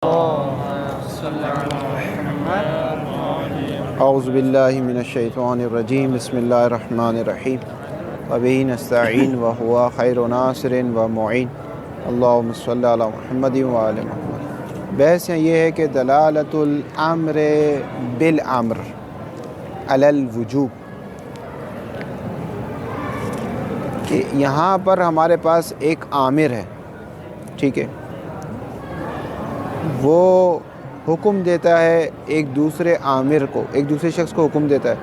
اعوذ باللہ من الشیطان الرجیم بسم اللہ الرحمن الرحیم وبہ نستعین وہو خیر ناصر و معین اللہم صلی علی محمد وآل محمد۔ بحث یہ ہے کہ دلالت الامر بالامر علی الوجوب، کہ یہاں پر ہمارے پاس ایک آمر ہے، ٹھیک ہے، وہ حکم دیتا ہے ایک دوسرے آمر کو، ایک دوسرے شخص کو حکم دیتا ہے،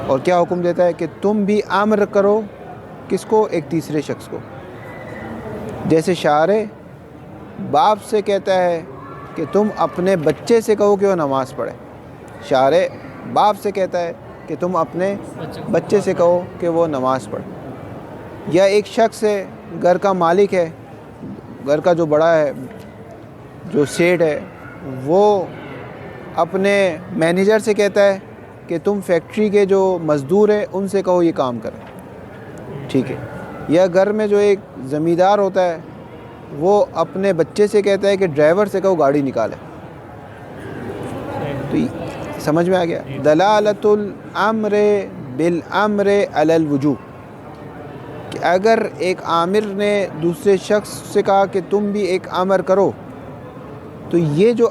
اور کیا حکم دیتا ہے کہ تم بھی امر کرو کس کو؟ ایک تیسرے شخص کو۔ جیسے شارع باپ سے کہتا ہے کہ تم اپنے بچے سے کہو کہ وہ نماز پڑھے، شارع باپ سے کہتا ہے کہ تم اپنے بچے سے کہو کہ وہ نماز پڑھے۔ یا ایک شخص ہے، گھر کا مالک ہے، گھر کا جو بڑا ہے، جو سیٹ ہے، وہ اپنے مینیجر سے کہتا ہے کہ تم فیکٹری کے جو مزدور ہیں ان سے کہو یہ کام کریں، ٹھیک ہے۔ یا گھر میں جو ایک زمیندار ہوتا ہے وہ اپنے بچے سے کہتا ہے کہ ڈرائیور سے کہو گاڑی نکالے۔ تو سمجھ میں آ گیا؟ دلالت الامر بالامر علی الوجوب، کہ اگر ایک آمر نے دوسرے شخص سے کہا کہ تم بھی ایک امر کرو، تو یہ جو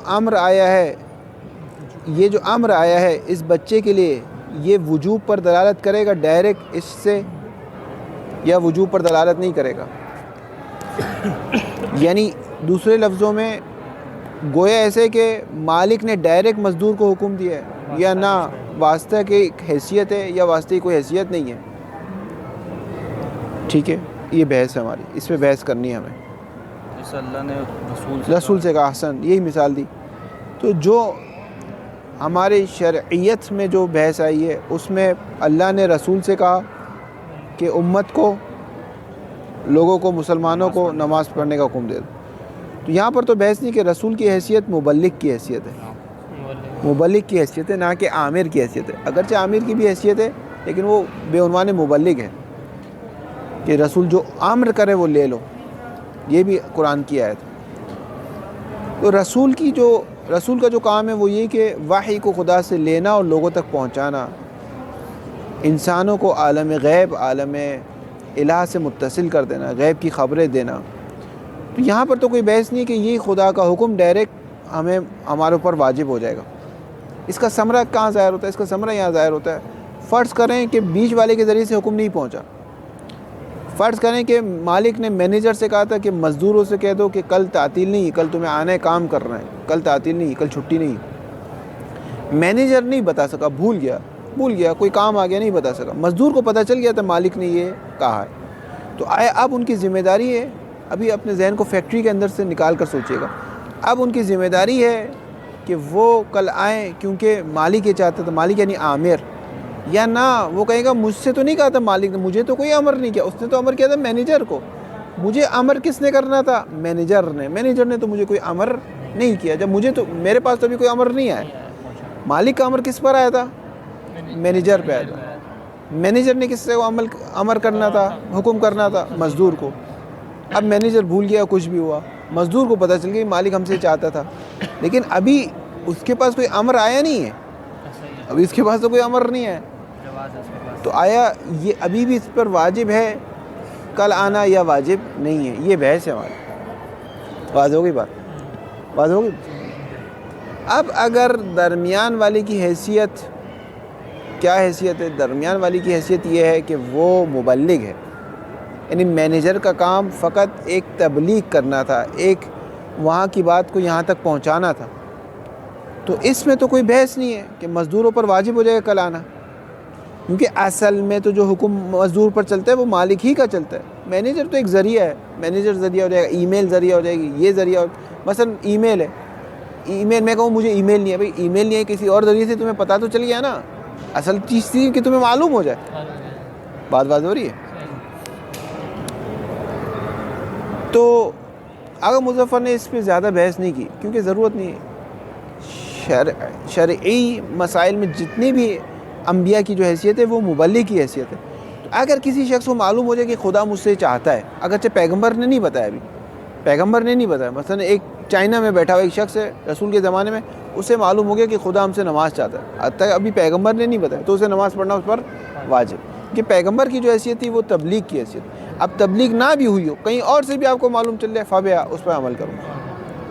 امر آیا ہے اس بچے کے لیے، یہ وجوب پر دلالت کرے گا ڈائریکٹ اس سے، یا وجوب پر دلالت نہیں کرے گا؟ یعنی دوسرے لفظوں میں گویا ایسے کہ مالک نے ڈائریکٹ مزدور کو حکم دیا ہے، یا نہ واسطہ کی حیثیت ہے یا واسطے کی کوئی حیثیت نہیں ہے، ٹھیک ہے۔ یہ بحث ہے ہماری، اس پہ بحث کرنی ہے ہمیں۔ اللہ نے رسول سے کہا، احسن، یہی مثال دی۔ تو جو ہمارے شرعیت میں جو بحث آئی ہے اس میں اللہ نے رسول سے کہا کہ امت کو، لوگوں کو، مسلمانوں کو نماز پڑھنے کا حکم دے دو۔ تو یہاں پر تو بحث نہیں کہ رسول کی حیثیت مبلغ کی حیثیت ہے، مبلغ کی حیثیت ہے، نہ کہ عامر کی حیثیت ہے۔ اگرچہ عامر کی بھی حیثیت ہے لیکن وہ بے عنوان مبلغ ہے، کہ رسول جو امر کرے وہ لے لو، یہ بھی قرآن کی آیت ہے۔ تو رسول کا جو کام ہے وہ یہ کہ وحی کو خدا سے لینا اور لوگوں تک پہنچانا، انسانوں کو عالم غیب، عالم الہ سے متصل کر دینا، غیب کی خبریں دینا۔ تو یہاں پر تو کوئی بحث نہیں کہ یہ خدا کا حکم ڈائریکٹ ہمارے اوپر واجب ہو جائے گا۔ اس کا ثمرہ کہاں ظاہر ہوتا ہے؟ اس کا ثمرہ یہاں ظاہر ہوتا ہے، فرض کریں کہ بیچ والے کے ذریعے سے حکم نہیں پہنچا، فرض کریں کہ مالک نے مینیجر سے کہا تھا کہ مزدوروں سے کہہ دو کہ کل تعطیل نہیں، کل تمہیں آنا ہے، کام کرنا ہے، کل تعطیل نہیں، کل چھٹی نہیں۔ مینیجر نہیں بتا سکا، بھول گیا، کوئی کام آ گیا، نہیں بتا سکا۔ مزدور کو پتہ چل گیا تھا مالک نے یہ کہا ہے، تو اب ان کی ذمہ داری ہے، ابھی اپنے ذہن کو فیکٹری کے اندر سے نکال کر سوچیے گا، اب ان کی ذمہ داری ہے کہ وہ کل آئیں، کیونکہ مالک یہ چاہتا تھا، مالک یعنی عامر، یا نہ وہ کہے گا مجھ سے تو نہیں کہا تھا مالک نے، مجھے تو کوئی امر نہیں کیا، اس نے تو امر کیا تھا مینیجر کو، مجھے امر کس نے کرنا تھا؟ مینیجر نے تو مجھے کوئی امر نہیں کیا، جب مجھے تو، میرے پاس تو ابھی کوئی امر نہیں آیا۔ مالک کا امر کس پر آیا تھا؟ مینیجر پہ آیا تھا۔ مینیجر نے کس سے امر کرنا تھا، حکم کرنا تھا؟ مزدور کو۔ اب مینیجر بھول گیا، کچھ بھی ہوا، مزدور کو پتہ چل گیا مالک ہم سے چاہتا تھا، لیکن ابھی اس کے پاس کوئی امر آیا نہیں ہے، ابھی اس کے پاس تو کوئی امر نہیں ہے، تو آیا یہ ابھی بھی اس پر واجب ہے کل آنا یا واجب نہیں ہے؟ یہ بحث ہے ہماری۔ واضح ہوگی بات؟ واضح ہوگی؟ اب اگر درمیان والے کی حیثیت، کیا حیثیت ہے؟ درمیان والی کی حیثیت یہ ہے کہ وہ مبلغ ہے، یعنی مینیجر کا کام فقط ایک تبلیغ کرنا تھا، ایک وہاں کی بات کو یہاں تک پہنچانا تھا، تو اس میں تو کوئی بحث نہیں ہے کہ مزدوروں پر واجب ہو جائے گا کل آنا، کیونکہ اصل میں تو جو حکم مزدور پر چلتا ہے وہ مالک ہی کا چلتا ہے، مینیجر تو ایک ذریعہ ہے، مینیجر ذریعہ ہو جائے گا، ای میل ذریعہ ہو جائے گی، یہ ذریعہ مثلا ای میل ہے، ای میل میں کہوں مجھے ای میل نہیں ہے، بھائی ای میل نہیں ہے، کسی اور ذریعے سے تمہیں پتہ تو چل گیا نا، اصل چیز تھی کہ تمہیں معلوم ہو جائے، بات ہو رہی ہے۔ تو اگر مظفر نے اس پہ زیادہ بحث نہیں کی، کیونکہ ضرورت نہیں ہے، شرعی مسائل میں جتنی بھی انبیاء کی جو حیثیت ہے وہ مبلغ کی حیثیت ہے۔ تو اگر کسی شخص کو معلوم ہو جائے کہ خدا مجھ سے چاہتا ہے، اگرچہ پیغمبر نے نہیں بتایا، ابھی پیغمبر نے نہیں بتایا، مثلا ایک چائنا میں بیٹھا ہوا ایک شخص ہے رسول کے زمانے میں، اسے معلوم ہو گیا کہ خدا ہم سے نماز چاہتا ہے، حتیٰ کہ ابھی پیغمبر نے نہیں بتایا، تو اسے نماز پڑھنا اس پر واجب، کہ پیغمبر کی جو حیثیت تھی وہ تبلیغ کی حیثیت۔ اب تبلیغ نہ بھی ہوئی ہو، کہیں اور سے بھی آپ کو معلوم چل جائے، فبیا اس پر عمل کروں،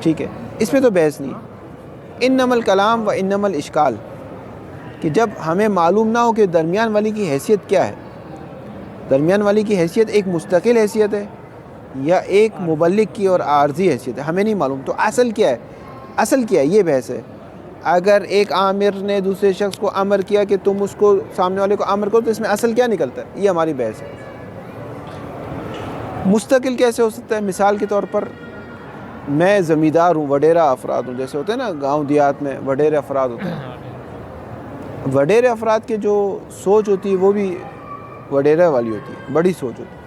ٹھیک ہے، اس میں تو بحث نہیں ہے۔ انما الکلام و انما الاشکال، کہ جب ہمیں معلوم نہ ہو کہ درمیان والی کی حیثیت کیا ہے، درمیان والی کی حیثیت ایک مستقل حیثیت ہے یا ایک مبلغ کی اور عارضی حیثیت ہے، ہمیں نہیں معلوم، تو اصل کیا ہے، اصل کیا ہے، یہ بحث ہے۔ اگر ایک عامر نے دوسرے شخص کو امر کیا کہ تم اس کو سامنے والے کو امر کرو، تو اس میں اصل کیا نکلتا ہے، یہ ہماری بحث ہے۔ مستقل کیسے ہو سکتا ہے؟ مثال کے طور پر میں زمیندار ہوں، وڈیرہ افراد ہوں، جیسے ہوتے ہیں نا گاؤں دیہات میں وڈیرے افراد ہوتے ہیں، وڈیرے افراد کے جو سوچ ہوتی ہے وہ بھی وڈیرہ والی ہوتی ہے، بڑی سوچ ہوتی ہے۔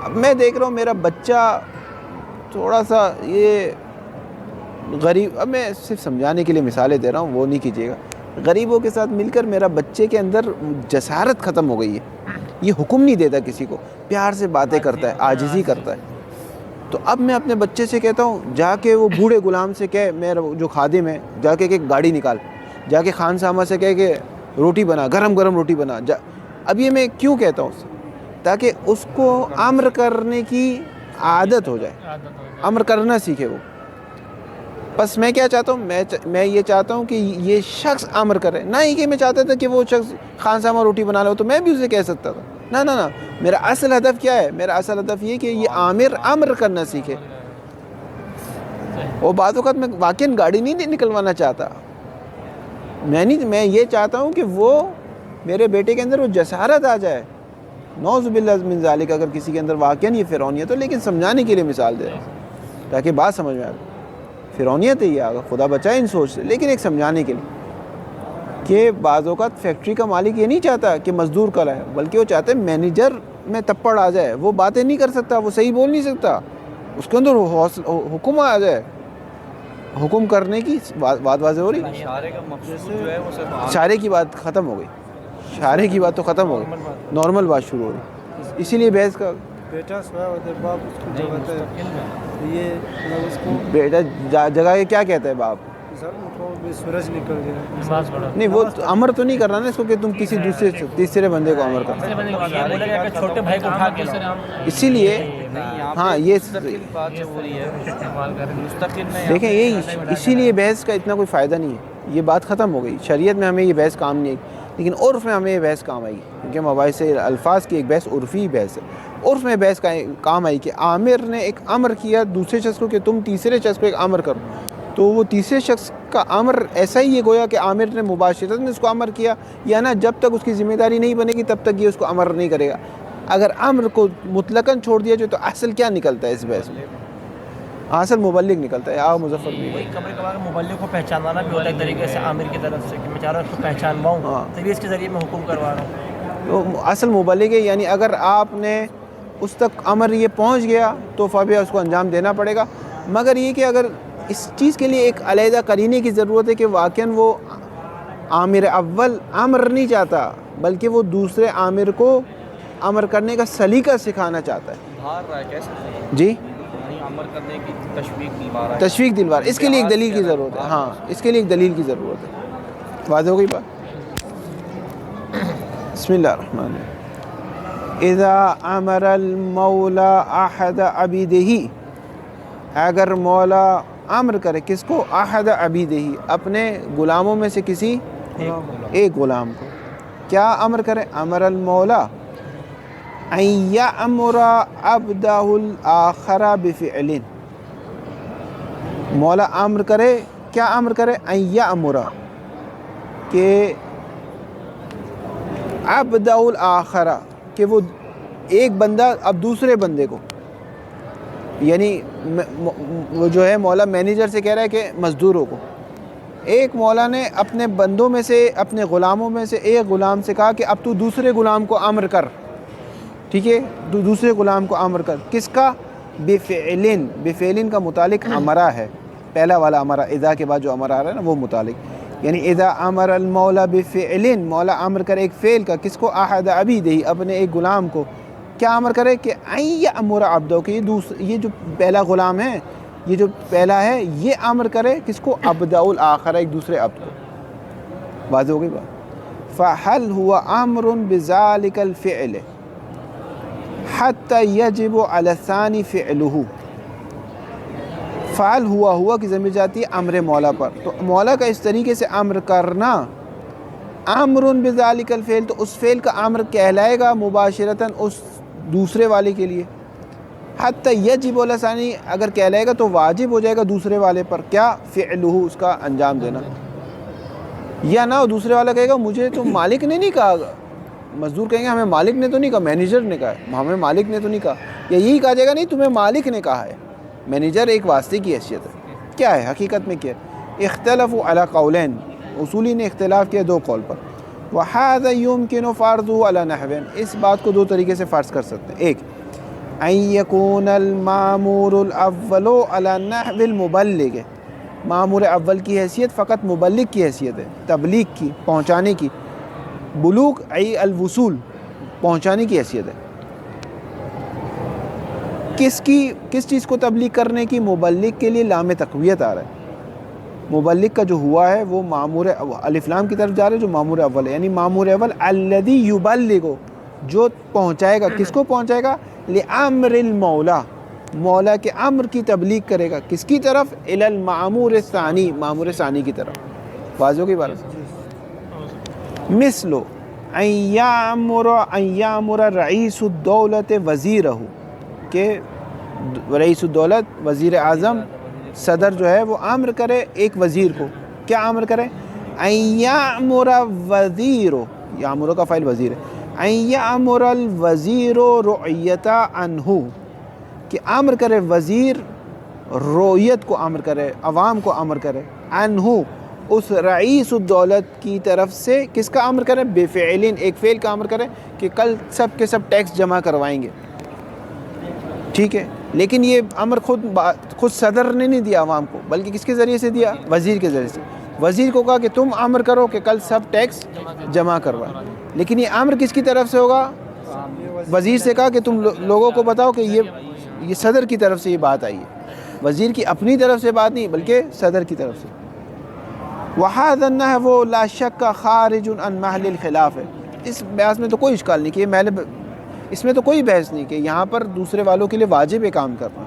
اب میں دیکھ رہا ہوں میرا بچہ تھوڑا سا یہ غریب، اب میں صرف سمجھانے کے لیے مثالیں دے رہا ہوں، وہ نہیں کیجیے گا، غریبوں کے ساتھ مل کر میرا بچے کے اندر جسارت ختم ہو گئی ہے، یہ حکم نہیں دیتا کسی کو، پیار سے باتیں کرتا ہے، عاجزی کرتا ہے۔ تو اب میں اپنے بچے سے کہتا ہوں جا کے وہ بوڑھے غلام سے کہے، میرا جو خادم ہے، جا کے کہ گاڑی نکال، جا کے خان سامہ سے کہے کہ روٹی بنا، گرم گرم روٹی بنا۔ اب یہ میں کیوں کہتا ہوں؟ تاکہ اس کو امر کرنے کی عادت ہو جائے، امر کرنا سیکھے وہ۔ بس میں کیا چاہتا ہوں، میں یہ چاہتا ہوں کہ یہ شخص امر کرے، نہ ہی کہ میں چاہتا تھا کہ وہ شخص خان سامہ روٹی بنا لو تو میں بھی اسے کہہ سکتا تھا، نہ، میرا اصل ہدف کیا ہے؟ میرا اصل ہدف یہ کہ یہ عامر امر کرنا سیکھے۔ وہ بعض اوقات میں واقعاً گاڑی نہیں نکلوانا چاہتا، میں یہ چاہتا ہوں کہ وہ میرے بیٹے کے اندر وہ جسارت آ جائے، نعوذ باللہ من ذالک، اگر کسی کے اندر واقعاً یہ فرعونیت ہو، لیکن سمجھانے کے لیے مثال دے رہا ہوں تاکہ بات سمجھ میں آئے۔ فرعونیت ہے یہ، آگا خدا بچائے ان سوچ سے، لیکن ایک سمجھانے کے لیے کہ بعض اوقات فیکٹری کا مالک یہ نہیں چاہتا کہ مزدور کل ہے، بلکہ وہ چاہتے ہیں مینیجر میں تپڑ آ جائے، وہ باتیں نہیں کر سکتا، وہ صحیح بول نہیں سکتا، اس کے اندر حکم آ جائے، حکم کرنے کی بات واضح ہو رہی۔ اشارے کا مقصود جو ہے وہ صرف اشارے کی بات ختم ہو گئی، اشارے کی بات تو ختم ہو گئی، نارمل بات شروع ہو رہی، اسی لیے بحث کا بیٹا سویا ہوتا ہے، باپ اس کو جگاتا ہے، یہ مطلب اس کو بیٹا جگہ یہ کیا کہتا ہے باپ؟ سر اٹھو بھی سورج نکل گیا، نہیں، وہ امر تو نہیں کرنا نا اس کو کہ تم کسی دوسرے تیسرے بندے کو امر کرنا، چھوٹے بھائی کو اٹھا کے اسی لیے ہاں یہ مستقل بات جو ہو رہی ہے، مستقل میں دیکھیں یہ اسی لیے بحث کا اتنا کوئی فائدہ نہیں ہے، یہ بات ختم ہو گئی، شریعت میں ہمیں یہ بحث کام نہیں آئی، لیکن عرف میں ہمیں یہ بحث کام آئی، کیونکہ مباحث الفاظ کی ایک بحث عرفی بحث ہے، عرف میں بحث کام آئی کہ عامر نے ایک امر کیا دوسرے شخص کو کہ تم تیسرے شخص کو ایک امر کرو، تو وہ تیسرے شخص کا امر ایسا ہی یہ گویا کہ عامر نے مباشرتاً اس کو امر کیا، یا نا جب تک اس کی ذمہ داری نہیں بنے گی تب تک یہ اس کو امر نہیں کرے گا۔ اگر امر کو مطلقاً چھوڑ دیا جائے تو اصل کیا نکلتا ہے اس بحث میں؟ اصل مبلغ نکلتا ہے۔ آؤ مظفر بھی وہی کبھی کبھار مبلغ کو پہچانوانا بھی ہوتا ہے ایک طریقے سے عامر کی طرف سے، کہ میں چاہ رہا ہوں اس کو پہچانواؤں، تبھی اس کے ذریعے میں حکم کروا رہا ہوں۔ تو اصل مبلغ ہے، یعنی اگر آپ نے اس تک امر یہ پہنچ گیا تو فبیا اس کو انجام دینا پڑے گا، مگر یہ کہ اگر اس چیز کے لیے ایک علیحدہ قرینے کی ضرورت ہے کہ واقعاً وہ عامر اول امر نہیں چاہتا، بلکہ وہ دوسرے عامر کو امر کرنے کا سلیقہ سکھانا چاہتا ہے۔ بھار رہا ہے کیسے جی، یعنی عمل کرنے کی تشویق دلوا رہا ہے، تشویق دلوار، اس کے لیے ایک دلیل کی ضرورت ہے، ہاں اس کے لیے ایک دلیل کی ضرورت ہے۔ واضح ہو گئی بات؟ بسم اللہ الرحمن الرحیم۔ اذا امر المولا احد عبیدہ، اگر مولا امر کرے کس کو؟ احد عبیدہ، اپنے غلاموں میں سے کسی ایک غلام کو، کیا امر کرے؟ امر المولا ان یأمر عبدہ الآخر بفعل، مولا امر کرے، کیا امر کرے؟ ان یأمر، کہ عبدہ الآخر، کہ وہ ایک بندہ اب دوسرے بندے کو، یعنی وہ جو ہے مولا مینیجر سے کہہ رہا ہے کہ مزدوروں کو، ایک مولا نے اپنے بندوں میں سے، اپنے غلاموں میں سے ایک غلام سے کہا کہ اب تو دوسرے غلام کو امر کر، ٹھیک ہے، تو دوسرے غلام کو امر کر، کس کا؟ بفعلن، بفعلن کا متعلق امرا ہے، پہلا والا امرا، اذا کے بعد جو امر آ رہا ہے نا وہ متعلق، یعنی اذا امر المولا بفعلن، مولا امر کرے ایک فعل کا، کس کو؟ احد عبیدہ، اپنے ایک غلام کو، کیا امر کرے؟ کہ ان یأمر عبدہ، کہ یہ جو پہلا غلام ہے یہ جو پہلا ہے یہ امر کرے کس کو؟ ابدع الآخر، ایک دوسرے عبد کو. واضح ہو گئی بات؟ فَهَلْ هُوَ أَمْرٌ بِذَلِكَ الْفِعْلِ حَتَّى يَجِبُ عَلَى الثَّانِي فِعْلُهُ. فعل ہوا کی ضمیر جاتی ہے امر مولا پر، تو مولا کا اس طریقے سے امر کرنا امر بذالک الفعل، تو اس فعل کا امر کہلائے گا مباشرتاً اس دوسرے والے کے لیے. حتی یجب علی ثانی، اگر کہلائے گا تو واجب ہو جائے گا دوسرے والے پر کیا؟ فعلہ، اس کا انجام دینا. یا نہ دوسرے والا کہے گا مجھے تو مالک نے نہیں کہا، مزدور کہیں گے ہمیں مالک نے تو نہیں کہا، مینیجر نے کہا ہے، ہمیں مالک نے تو نہیں کہا. یا یہی کہا جائے گا نہیں تمہیں مالک نے کہا ہے. مینیجر ایک واسطے کی حیثیت ہے. کیا ہے حقیقت میں کیا ہے؟ اختلفوا علی قولین، اصولی نے اختلاف کیا دو قول پر. وَهَذَا يُمْكِنُ فَرْضُهُ عَلَى نَحْوٍ، اس بات کو دو طریقے سے فرض کر سکتے ہیں. ایک أَن يَكُونَ الْمَأْمُورُ الْأَوَّلُ عَلَى نَحْوِ الْمُبَلِّغِ، مأمور اول کی حیثیت فقط مبلغ کی حیثیت ہے، تبلیغ کی، پہنچانے کی. بلوغ ای الوصول، پہنچانے کی حیثیت ہے. کس چیز کو تبلیغ کرنے کی؟ مبلغ کے لیے لام تقویت آ رہا ہے. مبلغ کا جو ہوا ہے وہ مامور الف لام کی طرف جا رہا ہے جو مامور اول ہے، یعنی مامور اول الذی یبلغ، جو پہنچائے گا. کس کو پہنچائے گا؟ لامر المولا، مولا کے امر کی تبلیغ کرے گا. کس کی طرف؟ الی المامور الثانی، مامور ثانی کی طرف. واضح کی بات؟ مثل ان یامر رئیس الدولت وزیرہ، کہ رئیس الدولت وزیر اعظم صدر جو ہے وہ امر کرے ایک وزیر کو. کیا امر کرے؟ ان یامر وزیر، یامر کا فاعل وزیر ہے، ان یامر الوزیر رعیت عنہ، کہ امر کرے وزیر رویت کو امر کرے، عوام کو امر کرے، عنہ اس رئیس الدولت کی طرف سے. کس کا امر کرے؟ بفعل، ایک فعل کا امر کرے کہ کل سب کے سب ٹیکس جمع کروائیں گے. ٹھیک ہے، لیکن یہ امر خود صدر نے نہیں دیا عوام کو، بلکہ کس کے ذریعے سے دیا؟ وزیر کے ذریعے سے. وزیر کو کہا کہ تم امر کرو کہ کل سب ٹیکس جمع کروائیں. لیکن یہ امر کس کی طرف سے ہوگا؟ وزیر سے کہا کہ تم لوگوں کو بتاؤ کہ یہ صدر کی طرف سے یہ بات آئی ہے. وزیر کی اپنی طرف سے بات نہیں بلکہ صدر کی طرف سے. وَهَذَا النَّحْوُ لَا شَكَّ خَارِجٌ عَنْ مَحْلِ الْخِلَافِ، اس بحث میں تو کوئی اشکال نہیں کہ اس میں تو کوئی بحث نہیں کہ یہاں پر دوسرے والوں کے لیے واجب ہے کام کرنا.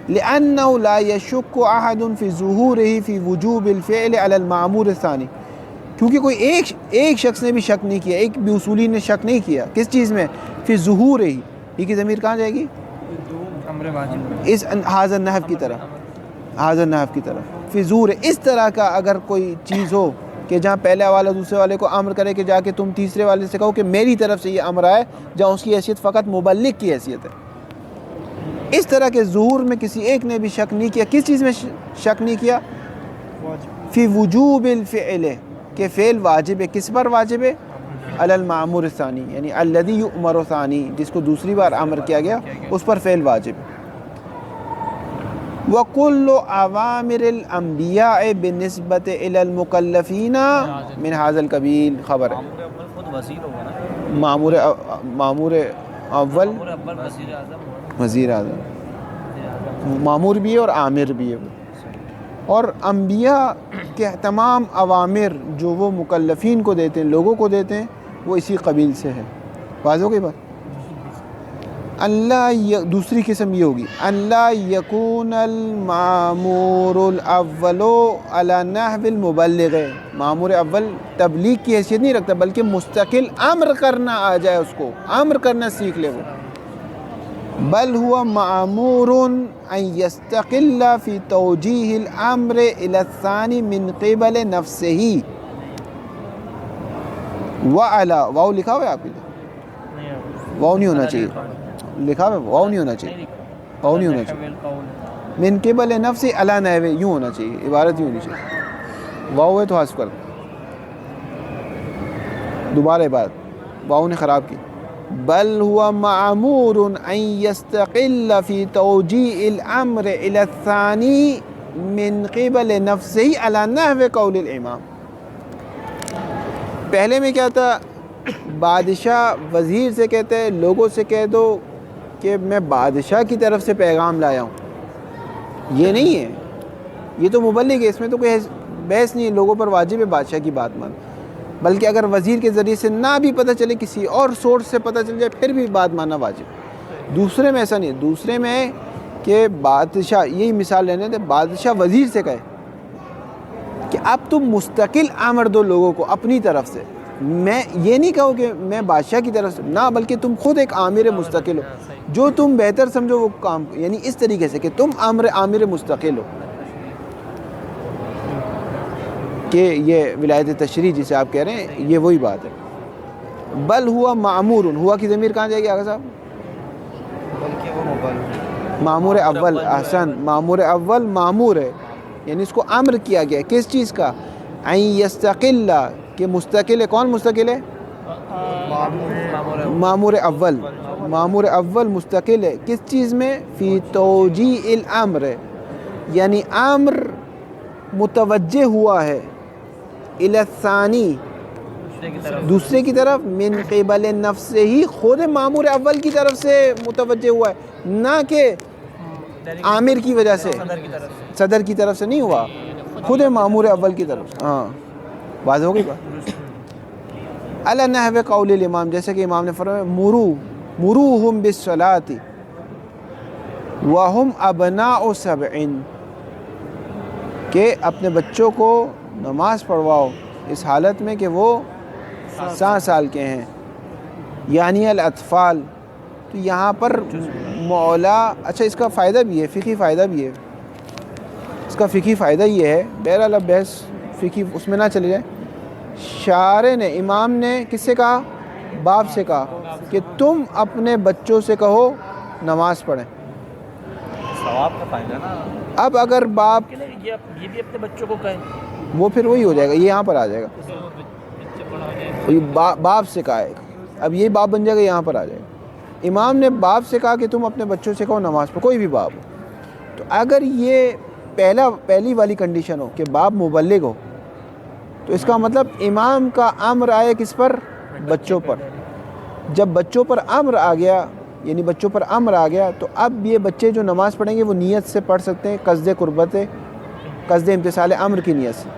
لِأَنَّهُ لَا يَشُكُّ أَحَدٌ فِي ظُهُورِهِ فِي وُجُوبِ الْفِعْلِ عَلَى الْمَأْمُورِ الثَّانِي، کیونکہ کوئی ایک شخص نے بھی شک نہیں کیا، ایک بھی اصولی نے شک نہیں کیا. کس چیز میں؟ فی ظُهُورِهِ، یہ کی ضمیر کہاں جائے گی؟ اس هذا النحو کی طرف، هذا النحو کی طرف. فی ظہور، اس طرح کا اگر کوئی چیز ہو کہ جہاں پہلے والا دوسرے والے کو امر کرے کہ جا کے تم تیسرے والے سے کہو کہ میری طرف سے یہ امر آئے، جہاں اس کی حیثیت فقط مبلغ کی حیثیت ہے. اس طرح کے ظہور میں کسی ایک نے بھی شک نہیں کیا. کس چیز میں شک نہیں کیا؟ فی وجوب الفعل، کہ فعل واجب ہے. کس پر واجب ہے؟ علی المأمور الثانی، یعنی الذی یؤمر ثانی، جس کو دوسری بار امر کیا گیا اس پر فعل واجب ہے. وَكُلُّ أَوَامِرِ الْأَنْبِيَاءِ بِالنِّسْبَةِ إِلَى الْمُكَلَّفِينَ مِنْ هَذَا الْقَبِيلِ. خبر ہے خود وزیر ہوگا نا، مامور اول وزیر اعظم، مامور بھی ہے اور عامر بھی ہے. اور انبیاء کے تمام اوامر جو وہ مکلفین کو دیتے ہیں، لوگوں کو دیتے ہیں، وہ اسی قبیل سے ہے. واضح ہو گئی بات؟ اللہ دوسری قسم یہ ہوگی اللہ یکون المامور الاول علی نحو المبلغ، مامور اول تبلیغ کی حیثیت نہیں رکھتا بلکہ مستقل امر کرنا آ جائے، اس کو امر کرنا سیکھ لے وہ. بل ہوا مامور ان یستقل فی توجیہ الامر الی الثانی من قبل نفسہ. وعلا، واو لکھا ہوا ہے آپ کے؟ واو نہیں ہونا چاہیے، لکھا ہے واو نہیں ہونا چاہیے، واو نہیں ہونا چاہیے. من قبل نفس علی نحو، یوں ہونا چاہیے، عبارت یوں ہونی چاہیے. واو ہے تو حذف کر، دوبارہ عبارت واو نے خراب کی. بل هو معمور ان يستقل في توجیہ الامر الى الثانی من قبل نفسه على نحو قول الامام. پہلے میں کیا تھا؟ بادشاہ وزیر سے کہتے ہیں لوگوں سے کہہ دو کہ میں بادشاہ کی طرف سے پیغام لایا ہوں. یہ نہیں ہے، یہ تو مبلغ ہے، اس میں تو کوئی بحث نہیں ہے، لوگوں پر واجب ہے بادشاہ کی بات مان، بلکہ اگر وزیر کے ذریعے سے نہ بھی پتہ چلے، کسی اور سورس سے پتہ چل جائے پھر بھی بات ماننا واجب۔ دوسرے میں ایسا نہیں ہے، دوسرے میں ہے کہ بادشاہ، یہی مثال لینے تھے، بادشاہ وزیر سے کہے کہ اب تم مستقل امر دو لوگوں کو اپنی طرف سے، میں یہ نہیں کہو کہ میں بادشاہ کی طرف سے، نہ، بلکہ تم خود ایک عامر مستقل ہو، جو تم بہتر سمجھو وہ کام، یعنی اس طریقے سے کہ تم عامر مستقل ہو، کہ یہ ولایت تشریع جسے آپ کہہ رہے ہیں، یہ وہی بات ہے۔ بل ہوا معمور، ہوا کی ضمیر کہاں جائے گی آگے صاحب؟ بلکہ وہ مبلغ، معمور اول، احسن، معمور اول معمور ہے، یعنی اس کو امر کیا گیا ہے کس چیز کا؟ ان یستقل، کہ مستقل ہے، کون مستقل ہے؟ معمور اول، معمور اول مستقل ہے کس چیز میں؟ فی توجیہ الامر، یعنی امر متوجہ ہوا ہے الی الثانی، دوسرے کی طرف، من قبل نفس ہی، خود معمور اول کی طرف سے متوجہ ہوا ہے، نہ کہ عامر کی وجہ سے، صدر کی طرف سے نہیں ہوا، خود معمور اول کی طرف سے۔ ہاں واضح ہو گئی بات؟ علی نحو قول الامام، جیسے کہ امام نے فرمایا مروہم بالصلاۃ وہم ابناء سبع، کہ اپنے بچوں کو نماز پڑھواؤ اس حالت میں کہ وہ 7 سال کے ہیں، یعنی الاطفال۔ تو یہاں پر مولا، اچھا اس کا فائدہ بھی ہے، فقہی فائدہ بھی ہے، اس کا فقہی فائدہ یہ ہے، بہرحال اب بحث فقہی اس میں نہ چلے جائے، شارع نے، امام نے کس سے کہا؟ باپ سے کہا کہ تم اپنے بچوں سے کہو نماز پڑھیں۔ ثواب کا فائدہ نا، اب اگر باپ، یہ بھی اپنے بچوں کو کہیں، وہ پھر وہی ہو جائے گا، یہ یہاں پر آ جائے گا، باپ سے کہا ہے، اب یہ باپ بن جائے گا، یہاں پر آ جائے گا۔ امام نے باپ سے کہا کہ تم اپنے بچوں سے کہو نماز پڑھو، کوئی بھی باپ ہو، تو اگر یہ پہلی والی کنڈیشن ہو کہ باپ مبلغ ہو، تو اس کا مطلب امام کا امر آئے کس پر؟ بچوں پر۔ جب بچوں پر امر آ گیا، یعنی بچوں پر امر آ گیا، تو اب یہ بچے جو نماز پڑھیں گے وہ نیت سے پڑھ سکتے ہیں، قصد قربت، قصد امتثال امر کی نیت سے،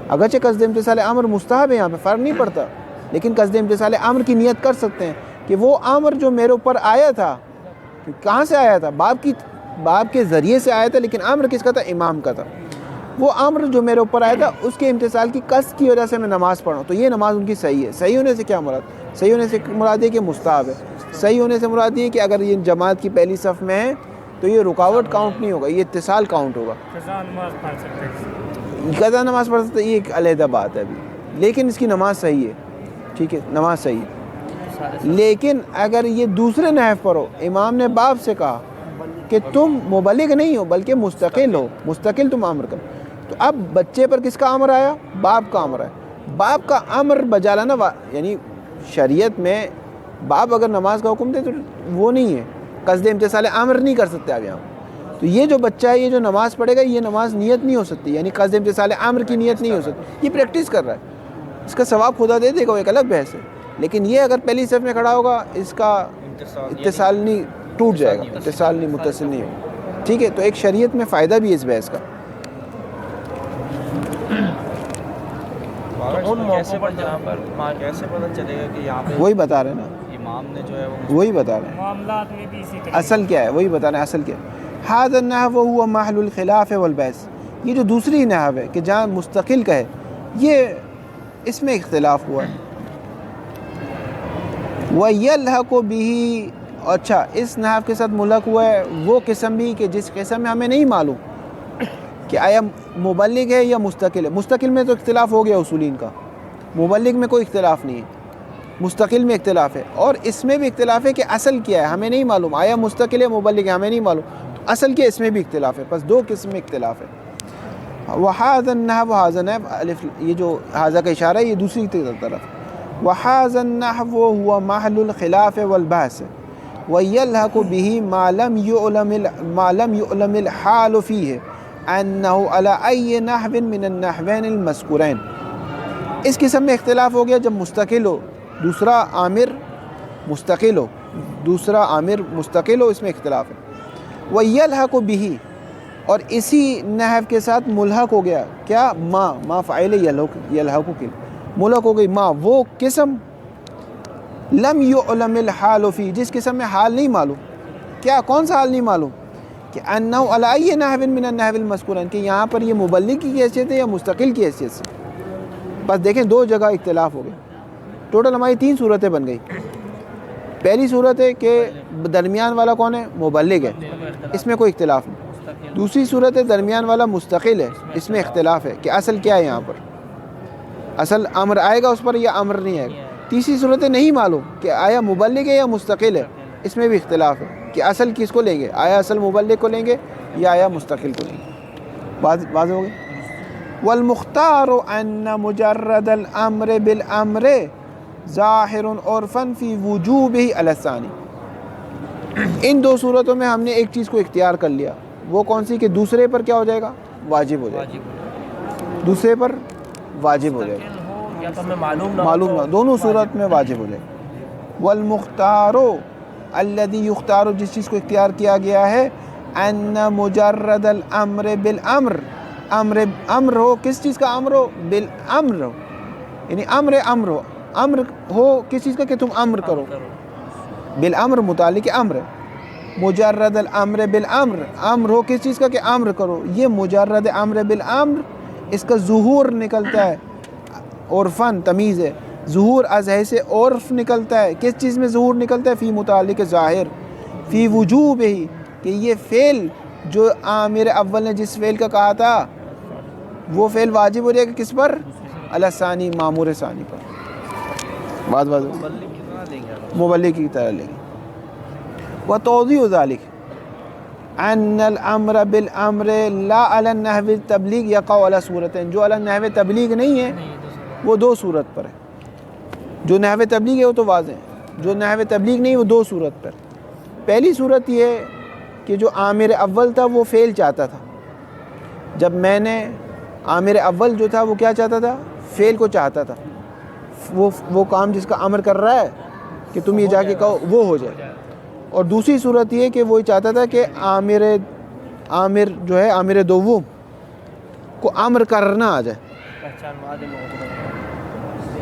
اگرچہ قصد امتثال امر مستحب ہے، یہاں پہ فرق نہیں پڑتا، لیکن قصد امتثال امر کی نیت کر سکتے ہیں کہ وہ امر جو میرے اوپر آیا تھا، کہاں سے آیا تھا؟ باپ کے ذریعے سے آیا تھا، لیکن امر کس کا تھا؟ امام کا تھا۔ وہ امر جو میرے اوپر آیا تھا اس کے امتثال کی قصد کی وجہ سے میں نماز پڑھوں، تو یہ نماز ان کی صحیح ہے۔ صحیح ہونے سے کیا مراد؟ صحیح ہونے سے مراد ہے کہ مستحب ہے، صحیح ہونے سے مراد یہ کہ اگر یہ جماعت کی پہلی صف میں ہے تو یہ رکاوٹ کاؤنٹ نہیں ہوگا، یہ اتصال کاؤنٹ ہوگا۔ قضا نماز پڑھ سکتے، یہ ایک علیحدہ بات ہے ابھی، لیکن اس کی نماز صحیح ہے، ٹھیک ہے، نماز صحیح ہے۔ لیکن اگر یہ دوسرے نحو پر ہو، امام نے باپ سے کہا کہ تم مبلغ نہیں ہو بلکہ مستقل ہو، مستقل تم امر کرو، تو اب بچے پر کس کا امر آیا؟ باپ کا امر آیا۔ باپ کا امر بجا لانا، یعنی شریعت میں باپ اگر نماز کا حکم دے تو وہ نہیں ہے، قصد امتثال امر نہیں کر سکتے آپ یہاں۔ تو یہ جو بچہ ہے، یہ جو نماز پڑھے گا، یہ نماز نیت نہیں ہو سکتی، یعنی قصد امتثال امر کی نیت نہیں ہو سکتی، یہ پریکٹس کر رہا ہے، اس کا ثواب خدا دے دے گا، وہ ایک الگ بحث ہے، لیکن یہ اگر پہلی صف میں کھڑا ہوگا، اس کا اتصال نہیں، ٹوٹ جائے گا، اتصال نہیں، متصل نہیں ہوگا، ٹھیک ہے۔ تو ایک شریعت میں فائدہ بھی ہے اس بحث کا۔ کیسے پتہ چلے گا کہ یہاں پہ وہی بتا رہے ہیں نا، امام نے جو ہے وہ وہی بتا رہے ہیں، معاملات میں بھی اسی طرح اصل کیا ہے وہی بتا رہے ہیں، اصل کیا ہے۔ ھذا النحو هو محل الخلاف والبحث، یہ جو دوسری نحو ہے کہ جہاں مستقل کا ہے، یہ اس میں اختلاف ہوا ہے۔ وَيَلْحَقُ بِهِ، اچھا اس نحو کے ساتھ ملحق ہوا ہے وہ قسم بھی کہ جس قسم میں ہمیں نہیں معلوم کہ آیا مبلغ ہے یا مستقل ہے۔ مستقل میں تو اختلاف ہو گیا اصولین کا، مبلغ میں کوئی اختلاف نہیں ہے، مستقل میں اختلاف ہے، اور اس میں بھی اختلاف ہے کہ اصل کیا ہے ہمیں نہیں معلوم، آیا مستقل ہے مبلغ ہے ہمیں نہیں معلوم، تو اصل کے اس میں بھی اختلاف ہے، بس 2 قسم میں اختلاف ہے۔ وَحَاذَا النَّحْوُ، حاذا نحو، الف، یہ جو حاذا کا اشارہ ہے یہ دوسری طرف۔ وَحَاذَا النَّحْوُ هُوَ مَحْلُ الْخِلَافِ وَالْبَحْثِ وَيَلْحَقُ بِهِ مَا لَمْ يُعْلَمِ الْحَالُ فِيهِ أَنَّهُ عَلَى أَيِّ نَحْوٍ مِّنَ النَّحْوَيْنِ الْمَذْكُورَيْنِ، اس قسم میں اختلاف ہو گیا جب مستقل ہو، دوسرا عامر مستقل ہو، دوسرا عامر مستقل ہو، اس میں اختلاف ہے۔ وَيَلْحَقُ بِهِ، اور اسی نحو کے ساتھ ملحق ہو گیا کیا ما فاعل یلحق کی ملحق ہو گئی ما وہ قسم لم یعلم الحال فی جس قسم میں حال نہیں معلوم. کیا کون سا حال نہیں معلوم؟ کہ انہ علی ای نحو من النحو المذکورین کہ یہاں پر یہ مبلغ کی حیثیت ہے یا مستقل کی حیثیت سے. بس دیکھیں دو جگہ اختلاف ہو گئے. ٹوٹل ہماری 3 صورتیں بن گئی. پہلی صورت ہے کہ درمیان والا کون ہے؟ مبلغ ہے، اس میں کوئی اختلاف نہیں. دوسری صورت ہے درمیان والا مستقل ہے، اس میں اختلاف ہے کہ اصل کیا ہے، یہاں پر اصل امر آئے گا اس پر یا امر نہیں آئے گا. تیسری صورت ہے نہیں معلوم کہ آیا مبلغ ہے یا مستقل ہے، اس میں بھی اختلاف ہے کہ اصل کس کو لیں گے، آیا اصل مبلغ کو لیں گے یا آیا مستقل کو لیں گے. واضح ہو گئی. والمختار ان مجرد الامر بالامر ظاہر عرفا فی وجوبہ علی الثانی. ان 2 صورتوں میں ہم نے ایک چیز کو اختیار کر لیا، وہ کون سی؟ کہ دوسرے پر کیا ہو جائے گا؟ واجب ہو جائے گا. دوسرے پر واجب ہو جائے گا، یا تو ہمیں معلوم نہ دونوں صورت میں واجب ہو جائے گا. والمختار الذی یختار جس چیز کو اختیار کیا گیا ہے ان مجرد الامر بالامر امر ہو کس چیز کا امر ہو؟ بالامر ہو، یعنی امر ہو کس چیز کا کہ تم امر کرو. بالامر متعلق امر ہے. مجرد الامر بالامر امر ہو کس چیز کا کہ امر کرو. یہ مجرد امر بالامر اس کا ظہور نکلتا ہے عرفاً تمیز ہے، ظہور از سے عرف نکلتا ہے. کس چیز میں ظہور نکلتا ہے؟ فی متعلق ظاہر فی وجوب ہی کہ یہ فعل جو عامر اول نے جس فعل کا کہا تھا وہ فعل واجب ہو جائے گا کس پر؟ علی ثانی مامور ثانی پر. بات مبلغ کی طرح لیں گے. وتوضیح ذلک ان الامر بالامر لا علی النحو التبلیغ یقع علی صورتین جو علی النحو تبلیغ نہیں ہے وہ 2 صورت پر ہے. جو نحو تبلیغ ہے وہ تو واضح ہے، جو نحو تبلیغ نہیں وہ 2 صورت پر. پہلی صورت یہ ہے کہ جو عامر اول تھا وہ فعل چاہتا تھا. جب میں نے عامر اول جو تھا وہ کیا چاہتا تھا؟ فعل کو چاہتا تھا. وہ کام جس کا امر کر رہا ہے کہ تم یہ جا کے کہو وہ ہو جائے. اور دوسری صورت یہ کہ وہ چاہتا تھا کہ عامر جو ہے عامر دوم کو امر کرنا آ جائے.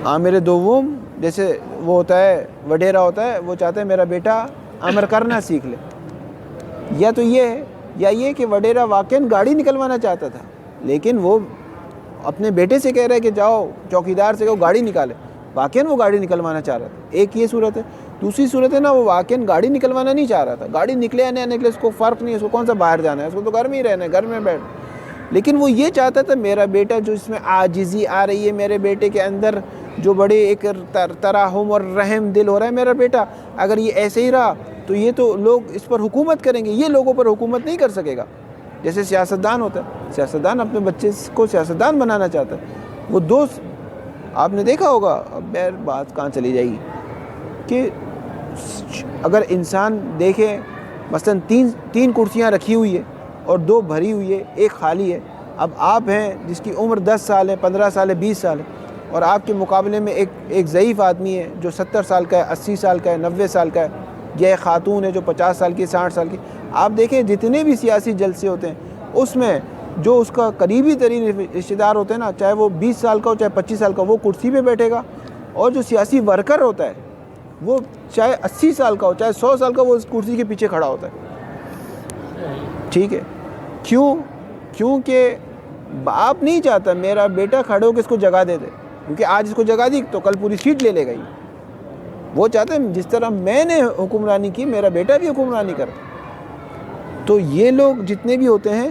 عامر دوم جیسے وہ ہوتا ہے وڈیرا ہوتا ہے، وہ چاہتا ہے میرا بیٹا امر کرنا سیکھ لے. یا تو یہ ہے یا یہ کہ وڈیرا واقعاً گاڑی نکلوانا چاہتا تھا لیکن وہ اپنے بیٹے سے کہہ رہا ہے کہ جاؤ چوکیدار سے کہو گاڑی نکالے، واقعاً وہ گاڑی نکلوانا چاہ رہا تھا. ایک یہ صورت ہے. دوسری صورت ہے نا وہ واقعاً گاڑی نکلوانا نہیں چاہ رہا تھا، گاڑی نکلے یا نہ نکلے اس کو فرق نہیں ہے، اس کو کون سا باہر جانا ہے، اس کو تو گھر میں ہی رہنا ہے، گھر میں بیٹھ. لیکن وہ یہ چاہتا تھا میرا بیٹا جو اس میں عاجزی آ رہی ہے، میرے بیٹے کے اندر جو بڑے ایک تراحم اور رحم دل ہو رہا ہے، میرا بیٹا اگر یہ ایسے ہی رہا تو یہ تو لوگ اس پر حکومت کریں گے، یہ لوگوں پر حکومت نہیں کر سکے گا. جیسے سیاستدان ہوتا ہے، سیاستدان اپنے بچے کو سیاستدان بنانا چاہتا ہے. وہ دوست آپ نے دیکھا ہوگا، بہر بات کہاں چلی جائے گی کہ اگر انسان دیکھے مثلا 3 کرسیاں رکھی ہوئی ہے اور 2 بھری ہوئی ہے، ایک خالی ہے. اب آپ ہیں جس کی عمر 10 سال ہے، 15 سال ہے، 20 سال ہے، اور آپ کے مقابلے میں ایک ضعیف آدمی ہے جو 70 سال کا ہے، 80 سال کا ہے، 90 سال کا ہے، یا ایک خاتون ہے جو 50 سال کی، 60 سال کی. آپ دیکھیں جتنے بھی سیاسی جلسے ہوتے ہیں اس میں جو اس کا قریبی ترین رشتہ دار ہوتے ہیں نا، چاہے وہ 20 سال کا ہو چاہے 25 سال کا، وہ کرسی پہ بیٹھے گا. اور جو سیاسی ورکر ہوتا ہے وہ چاہے 80 سال کا ہو چاہے 100 سال کا، وہ اس کرسی کے پیچھے کھڑا ہوتا ہے. ٹھیک ہے، کیونکہ باپ نہیں چاہتا میرا بیٹا کھڑے ہو کے اس کو جگہ دے دے، کیونکہ آج اس کو جگہ دی تو کل پوری سیٹ لے گا. وہ چاہتا ہے جس طرح میں نے حکمرانی کی میرا بیٹا بھی حکمرانی کرے. تو یہ لوگ جتنے بھی ہوتے ہیں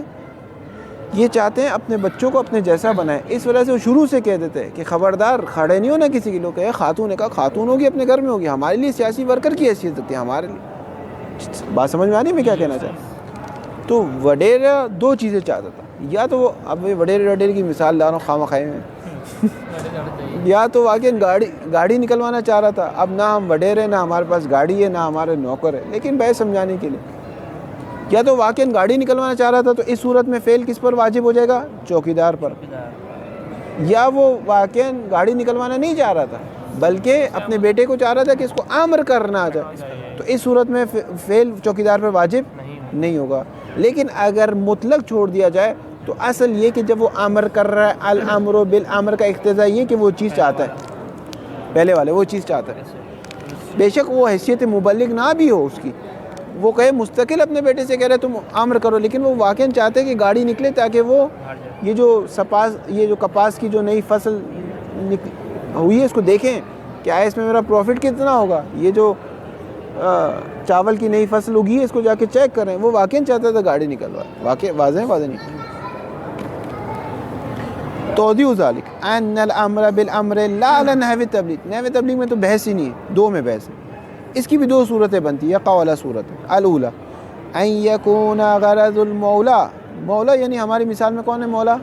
یہ چاہتے ہیں اپنے بچوں کو اپنے جیسا بنائیں. اس وجہ سے وہ شروع سے کہہ دیتے ہیں کہ خبردار کھڑے نہیں ہونا کسی کے. لوگ کہے خاتون نے کہا خاتون ہوگی اپنے گھر میں ہوگی، ہمارے لیے سیاسی ورکر کی حیثیت ہوتی ہے ہمارے لیے. بات سمجھ میں آ رہی میں کیا کہنا چاہتا. تو وڈیرا 2 چیزیں چاہتا تھا، یا تو وہ اب وڈیرے کی مثال لا رہا ہوں خواہ مخواہ میں یا تو واقعی گاڑی نکلوانا چاہ رہا تھا. اب نہ ہم وڈیرے، نہ ہمارے پاس گاڑی ہے، نہ ہمارے نوکر ہے، لیکن بحث سمجھانے کے لیے یا تو واقعی گاڑی نکلوانا چاہ رہا تھا تو اس صورت میں فعل کس پر واجب ہو جائے گا؟ چوکیدار پر. یا وہ واقعی گاڑی نکلوانا نہیں چاہ رہا تھا بلکہ اپنے بیٹے کو چاہ رہا تھا کہ اس کو امر کرنا آ جائے، تو اس صورت میں فعل چوکیدار پر واجب نہیں ہوگا. لیکن اگر مطلق چھوڑ دیا جائے تو اصل یہ کہ جب وہ امر کر رہا ہے، الامر بالامر کا اقتضا یہ کہ وہ چیز چاہتا ہے، پہلے والے وہ چیز چاہتا ہے، بے شک وہ حیثیت مبلغ نہ بھی ہو اس کی، وہ کہے مستقل اپنے بیٹے سے کہہ رہے تم امر کرو، لیکن وہ واقعاً چاہتے ہیں کہ گاڑی نکلے تاکہ وہ یہ جو کپاس کی جو نئی فصل ہوئی ہے اس کو دیکھیں کہ اس میں میرا پروفٹ کتنا ہوگا، یہ جو چاول کی نئی فصل اگی ہے اس کو جا کے چیک کریں، وہ واقعاً چاہتا تھا گاڑی نکلوا، واقع واضح نہیں۔ توضیح ذالک ان الامر بالامر لا علی نحو تبلیغ، نحو تبلیغ میں تو بحث ہی نہیں ہے، دو میں بحث ہے، اس کی بھی دو صورتیں بنتی ہیں، یقع والا صورت ہے، الاولی ان یکون غرض المولا، مولا یعنی ہماری مثال میں کون ہے مولا؟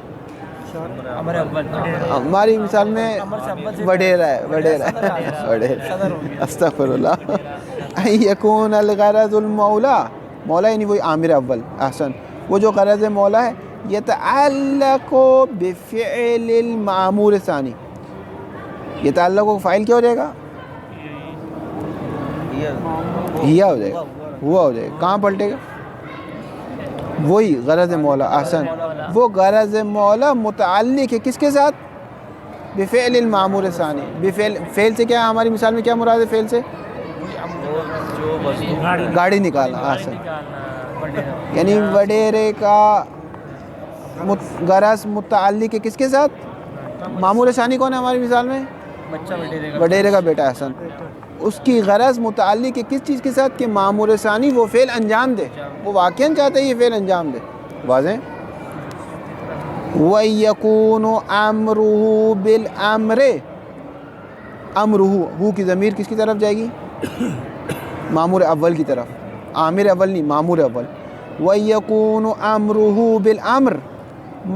امر اول، ہماری مثال میں وڈیرا ہے، استغفر اللہ، ان یکون الغرض المولا، مولا یعنی وہی عامر اول، احسن، وہ جو غرض مولا ہے یتعلق بفعل المعمول ثانی، یتعلق کو فاعل کیا ہو جائے گا؟ ہیا ہو جائے گا، ہوا ہو جائے گا، کہاں پلٹے گا؟ وہی غرض مولا، احسن، وہ غرض مولا متعلق ہے کس کے ساتھ؟ بفعل المعمول ثانی، فعل سے کیا ہے ہماری مثال میں، کیا مراد ہے فعل سے؟ گاڑی نکالنا، احسن، یعنی وڈیرے کا غرض متعلق ہے کس کے ساتھ؟ معمول ثانی کون ہے ہماری مثال میں؟ وڈیرے کا بیٹا، احسن، اس کی غرض متعلق ہے کس چیز کے ساتھ کہ معمول ثانی وہ فعل انجام دے، وہ واقعاً چاہتا ہے یہ فعل انجام دے، واضح؟ وَيَكُونُ أَمْرُهُ بِالْأَمْرِ، ہو کی ضمیر کس کی طرف جائے گی؟ مامور اول کی طرف، عامر اول نہیں، مامور اول، وَيَكُونُ أَمْرُهُ بِالْأَمْرِ،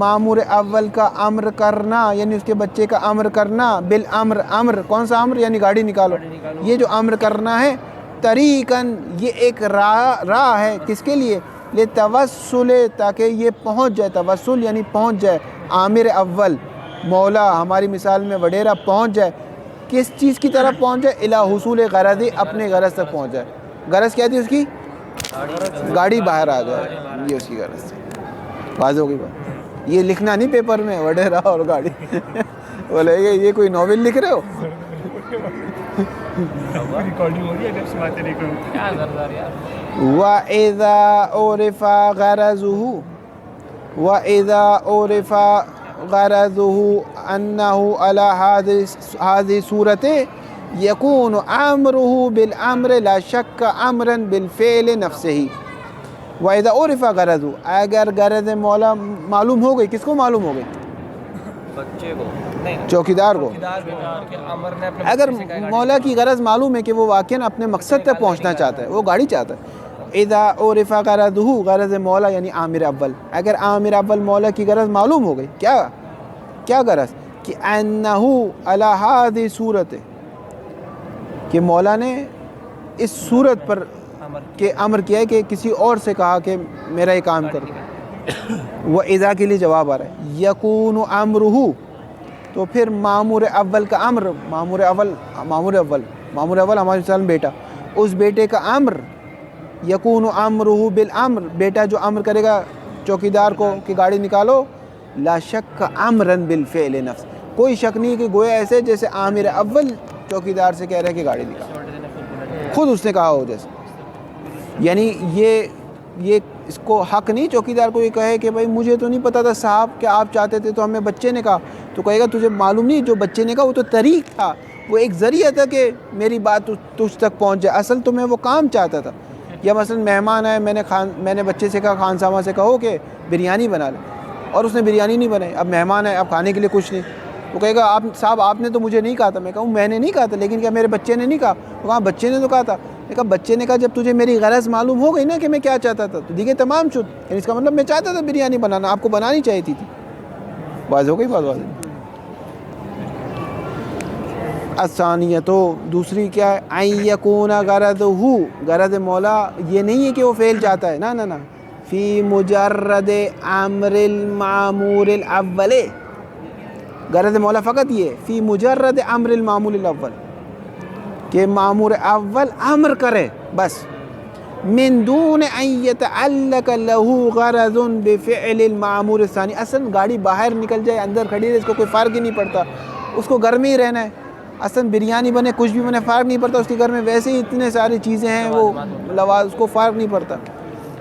مامور اول کا امر کرنا یعنی اس کے بچے کا امر کرنا، بالامر، امر کون سا امر؟ یعنی گاڑی نکالو، یہ جو امر کرنا ہے، طریقاً یہ ایک راہ ہے کس کے لیے؟ لتوسل، تاکہ یہ پہنچ جائے، توسل یعنی پہنچ جائے، عامر اول مولا ہماری مثال میں وڈیرا پہنچ جائے، کس چیز کی طرف پہنچ جائے؟ الی حصول غرض، اپنے غرض تک پہنچ جائے، غرض کیا تھی اس کی؟ گاڑی باہر آ جائے، یہ اس کی غرض تھی، واضح ہوگی بات؟ یہ لکھنا نہیں پیپر میں وڈیرا اور گاڑی، بولے یہ کوئی ناول لکھ رہے ہو؟ وَإِذَا عُرِفَ غَرَضُهُ، وَإِذَا عُرِفَ غَرَضُهُ أَنَّهُ عَلَى هذه صورته يكون أمره بالأمر لا شك أمرا بالفعل نفسه، وَإِذَا عُرِفَ غَرَضُهُ، اگر غرض مولا معلوم ہو گئی، کس کو معلوم ہو گئی؟ بچے کو، چوکیدار کو، اگر مولا کی غرض معلوم ہے کہ وہ واقعاً اپنے مقصد تک پہنچنا چاہتا ہے، وہ گاڑی چاہتا ہے، اذا عرف غرضه، غرض مولا یعنی عامر اول، اگر عامر اول مولا کی غرض معلوم ہو گئی، کیا غرض؟ کہ انہو علی ہذه صورت، کہ مولا نے اس صورت پر کہ امر کیا ہے کہ کسی اور سے کہا کہ میرا یہ کام کرو، وہ اذا کے لیے جواب آ رہا ہے، یکون امرہ، تو پھر مامور اول کا امر، مامور اول ہمارے مثال بیٹا، اس بیٹے کا امر، یکون امرہ بالامر، بیٹا جو امر کرے گا چوکیدار کو کہ گاڑی نکالو، لا شک امرا بالفعل نفس، کوئی شک نہیں کہ گویا ایسے جیسے عامر اول چوکیدار سے کہہ رہے کہ گاڑی نکالو، خود اس نے کہا ہو جیسے، یعنی یہ اس کو حق نہیں چوکیدار کو یہ کہے کہ بھائی مجھے تو نہیں پتا تھا صاحب کہ آپ چاہتے تھے تو ہمیں بچے نے کہا، تو کہے گا تجھے معلوم نہیں، جو بچے نے کہا وہ تو طریق تھا، وہ ایک ذریعہ تھا کہ میری بات تجھ تک پہنچ جائے، اصل تو میں وہ کام چاہتا تھا، یا مثلا مہمان آئے، میں نے بچے سے کہا خان صاحبہ سے کہو کہ بریانی بنا لیں، اور اس نے بریانی نہیں بنائی، اب مہمان ہے، اب کھانے کے لیے کچھ نہیں، وہ کہے گا صاحب آپ نے تو مجھے نہیں کہا تھا، میں کہوں میں نے نہیں کہا تھا، لیکن کیا میرے بچے نے نہیں کہا؟ وہ کہا بچے نے تو کہا تھا، میں کہا بچے نے کہا جب تجھے میری غرض معلوم ہو گئی نا کہ میں کیا چاہتا تھا تو دیکھیں تمام شد، یعنی اس کا مطلب میں چاہتا تھا بریانی بنانا، آپ کو بنانی چاہیے تھی، واضح ہو گئی بات؟ واضح۔ الثانیہ، تو دوسری کیا ہے؟ ان یکون غرضہ، غرض مولا یہ نہیں ہے کہ وہ فعل چاہتا ہے، نہ فی مجرد امر المعمول الاول، غرض مولا فقط یہ ہے فی مجرد امر المعمول الاول، کہ معمور اول امر کرے بس، من دون ان يتعلق له غرض بفعل المعمور الثاني. اصلا گاڑی باہر نکل جائے اندر کھڑی رہے اس کو کوئی فرق ہی نہیں پڑتا, اس کو گھر میں ہی رہنا ہے. اصلا بریانی بنے کچھ بھی بنے فرق نہیں پڑتا, اس کے گھر میں ویسے ہی اتنے ساری چیزیں ہیں وہ لواز, اس کو فرق نہیں پڑتا.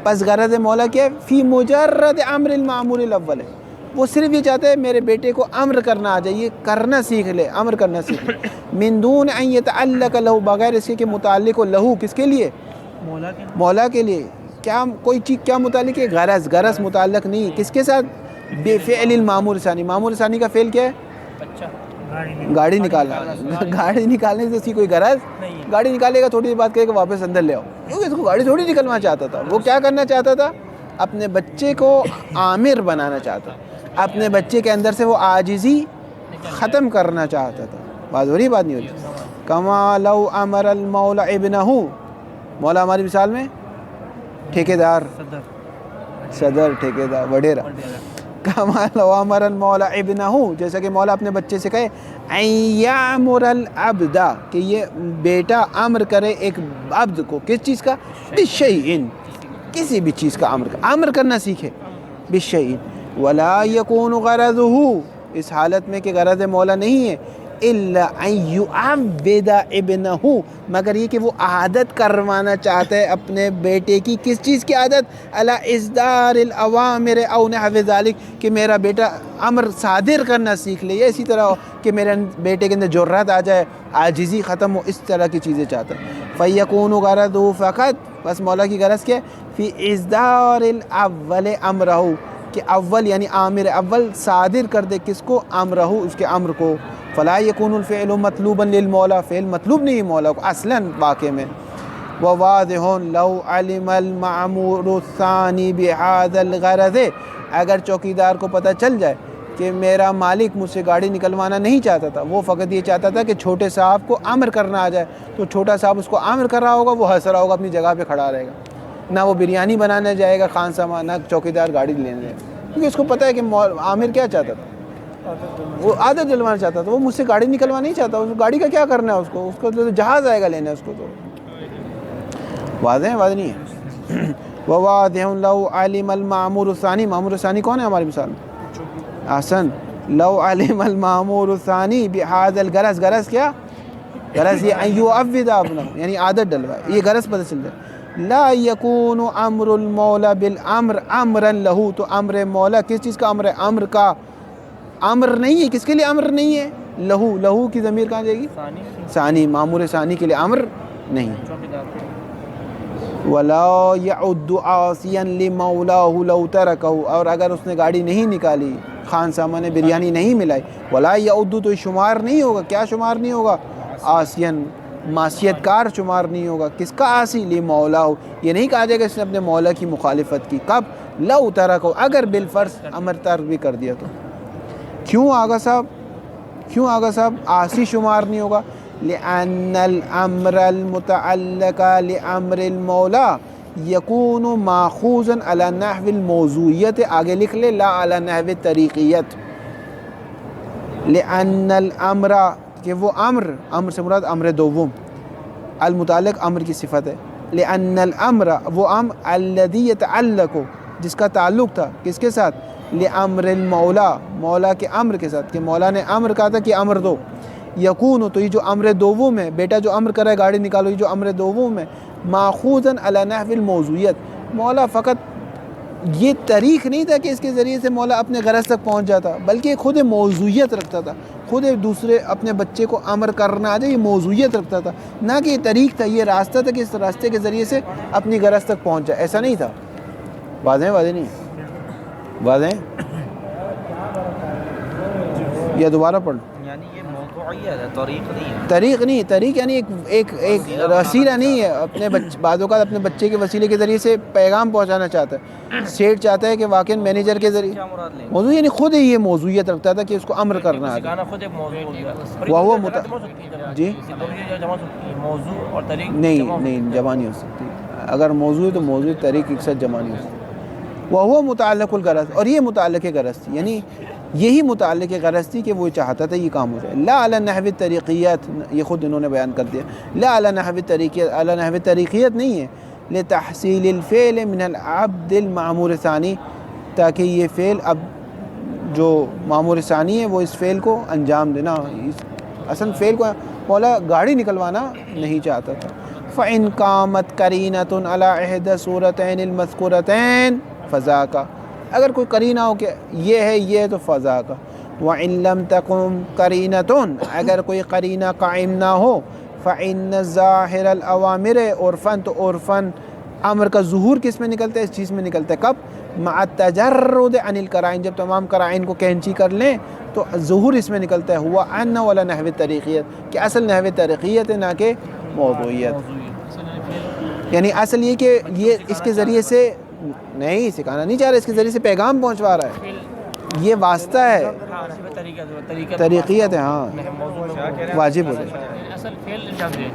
بس غرض مولا کیا ہے؟ فی مجرد امر المعمور الاول ہے, وہ صرف یہ چاہتا ہے میرے بیٹے کو امر کرنا آ جائے, یہ کرنا سیکھ لے, امر کرنا سیکھ لے. من دون ان يتعلق له, بغیر اس کے متعلق ہو, لہو کس کے لیے؟ مولا کے لیے. کیا کوئی چیز کیا متعلق ہے؟ غرض. غرض متعلق نہیں کس کے ساتھ؟ بفعل المعمور ثانی. معمور ثانی کا فعل کیا ہے؟ گاڑی نکالنا. گاڑی نکالنے سے اس کی کوئی غرض گاڑی نکالے گا تھوڑی دیر بعد کہے گا واپس اندر لے آؤ, کیونکہ اس کو گاڑی تھوڑی نکلنا چاہتا تھا. وہ کیا کرنا چاہتا تھا؟ اپنے بچے کو عامر بنانا چاہتا, اپنے بچے کے اندر سے وہ عاجزی ختم کرنا چاہتا تھا. بات ہو رہی بات نہیں ہو رہی؟ کما لو امر المولا ابنہ, مولا ہماری مثال میں ٹھیکیدار, صدر, ٹھیکیدار, وڈیرا. کما لو امر المولا ابنہ, جیسا کہ مولا اپنے بچے سے کہے ان یامر العبد, کہ یہ بیٹا امر کرے ایک عبد کو, کس چیز کا؟ بشیء, کسی بھی چیز کا امر کرنا سیکھے. بشیء ولا یکون غرضہ, اس حالت میں کہ غرض مولا نہیں ہے الا ان یعبد ابنہ, مگر یہ کہ وہ عادت کروانا چاہتا ہے اپنے بیٹے کی. کس چیز کی عادت؟ علی اصدار الاوامر او نحو ذلک, کہ میرا بیٹا امر صادر کرنا سیکھ لے, یا اسی طرح کہ میرے بیٹے کے اندر جرات آ جائے, عاجزی ختم ہو, اس طرح کی چیزیں چاہتا ہے. فیکون غرضہ فقط, بس مولا کی غرض کیا ہے؟ فی اصدار الاول امرہ, کہ اول یعنی عامر اول صادر کر دے کس کو؟ امرہ, اس کے امر کو. فلا یکون الفعل مطلوبا للمولا, فعل مطلوب نہیں ہے مولا کو اصلاً واقع میں. وواضح لو علم المعمور الثانی بهذا الغرض, اگر چوکیدار کو پتہ چل جائے کہ میرا مالک مجھ سے گاڑی نکلوانا نہیں چاہتا تھا, وہ فقط یہ چاہتا تھا کہ چھوٹے صاحب کو امر کرنا آ جائے, تو چھوٹا صاحب اس کو امر کر رہا ہوگا, وہ ہنس رہا ہوگا, اپنی جگہ پہ کھڑا رہے گا, نہ وہ بریانی بنانے جائے گا خان سما, نہ چوکیدار گاڑی لینے جائے گا, کیونکہ اس کو پتہ ہے کہ عامر کیا چاہتا تھا, وہ عادت دلوانا چاہتا تھا, وہ مجھ سے گاڑی نکلوانا نہیں چاہتا. اس گاڑی کا کیا کرنا ہے اس کو تو جہاز آئے گا لینے اس کو. تو واضح ہے, واضح نہیں ہے. وواضح لو علم المعمور الثانی, معمور الثانی کون ہے ہماری مثال میں؟ احسن. لو علم المعمور الثانی بهذا الغرض, غرض کیا؟ غرض یہ ان یعبد ابنہ, یعنی عادت ڈلوائے, یہ غرض پتہ چل جائے. لا یکون امر المولا بالامر امرا له, تو امر مولا کس چیز کا امر ہے؟ امر کا امر نہیں ہے. کس کے لیے امر نہیں ہے؟ لہو, لہو کی ضمیر کہاں جائے گی؟ ثانی, معمور ثانی کے لیے امر نہیں. ولا يعد عاصيا لمولاه لو تركه, اور اگر اس نے گاڑی نہیں نکالی, خان سامہ نے بریانی نہیں ملائی, ولا يعد, تو شمار نہیں ہوگا. کیا شمار نہیں ہوگا؟ عاصیا, معصیت کار شمار نہیں ہوگا. کس کا عاصی؟ لمولاه, یہ نہیں کہا جائے گا اس نے اپنے مولا کی مخالفت کی. کب؟ لو تركه, اگر بالفرض امر ترک بھی کر دیا تو. کیوں آگا صاحب, کیوں آگا صاحب عاصی شمار نہیں ہوگا؟ لأن الامر المتعلق لامر المولا یکون ماخوذا على نحو الموضوعیت, آگے لکھ لے, لا على نحو الطریقیت. لأن الامر, کہ وہ امر, امر سے مراد امر دوم, المتعلق امر کی صفت ہے. لأن الامر, وہ امر الذي يتعلق, جس کا تعلق تھا کس کے ساتھ؟ لامر المولا, مولا کے امر کے ساتھ, کہ مولا نے امر کہا تھا کہ امر دو. یکون, تو یہ جو امر دوم ہے, بیٹا جو امر کرے گاڑی نکالو, یہ جو امر دوم ہے, ماخوذا علی نحو الموضوعیت, مولا فقط یہ طریق نہیں تھا کہ اس کے ذریعے سے مولا اپنے غرض تک پہنچ جاتا, بلکہ خود موضوعیت رکھتا تھا, خود دوسرے اپنے بچے کو امر کرنا آ جائے, یہ موضوعیت رکھتا تھا, نہ کہ یہ طریق تھا, یہ راستہ تھا کہ اس راستے کے ذریعے سے اپنی غرض تک پہنچ جائے, ایسا نہیں تھا. واضح ہے, واضح نہیں واضح ہے, یا دوبارہ پڑھ لو. یعنی یہ موضوعیت ہے, طریق نہیں ہے. طریق نہیں, طریق یعنی ایک وسیلہ نہیں ہے. اپنے بعض اوقات اپنے بچے کے وسیلے کے ذریعے سے پیغام پہنچانا چاہتا ہے. سیٹ چاہتا ہے کہ واقعی مینیجر کے ذریعے, کیا مراد لیں؟ موضوع یعنی خود ہی یہ موضوعیت رکھتا تھا کہ اس کو امر کرنا ہے. سکھانا خود ایک موضوع ہوگا. وہ جی موضوع اور طریق نہیں جمع نہیں ہو سکتی. اگر موضوع ہے تو موضوع طریق ایک ساتھ جمع نہیں ہو سکتی. وہ متعلق الغرض, اور یہ متعلق غرض تھی, یعنی یہی متعلق غرض تھی کہ وہ چاہتا تھا یہ کام ہو جائے. لا علی نحو الطریقیت, یہ خود انہوں نے بیان کر دیا. لا علی نحو الطریقیت, علی نحو الطریقیت نہیں ہے, لتحصیل الفعل من العبد المعمور ثانی، تاکہ یہ فعل اب جو معمور ثانی ہے وہ اس فعل کو انجام دینا. اصل فعل کو مولا گاڑی نکلوانا نہیں چاہتا تھا. فَإِنْ قَامَتْ قَرِينَةٌ عَلَىٰ إِحْدَى الصُّورَتَيْنِ الْمَذْكُورَتَيْنِ فَذَاكَ، اگر کوئی قرینہ ہو کہ یہ ہے تو فَذَاكَ. وَإِنْ لَمْ تَقُمْ قَرِينَةٌ، اگر کوئی قرینہ قائم نہ ہو، فَإِنَّ ظَاهِرَ الْأَوَامِرِ عُرْفًا، تو عرفاً امر کا ظہور کس میں نکلتا ہے؟ اس چیز میں نکلتا ہے. کب؟ مع التجرد عن القرائن، جب تمام قرائن کو کینچی کر لیں تو ظہور اس میں نکلتا ہے. ہوا ان ولا نحو الطریقیت، کہ اصل نحو طریقیت ہے نہ کہ موضوعیت. یعنی اصل یہ کہ یہ اس کے ذریعے سے نہیں سکھانا نہیں چاہ رہا، اس کے ذریعے سے پیغام پہنچوا رہا ہے. یہ واسطہ ہے، طریقیت ہے. ہاں واجب ہو جائے. اصل فعل انجام دے.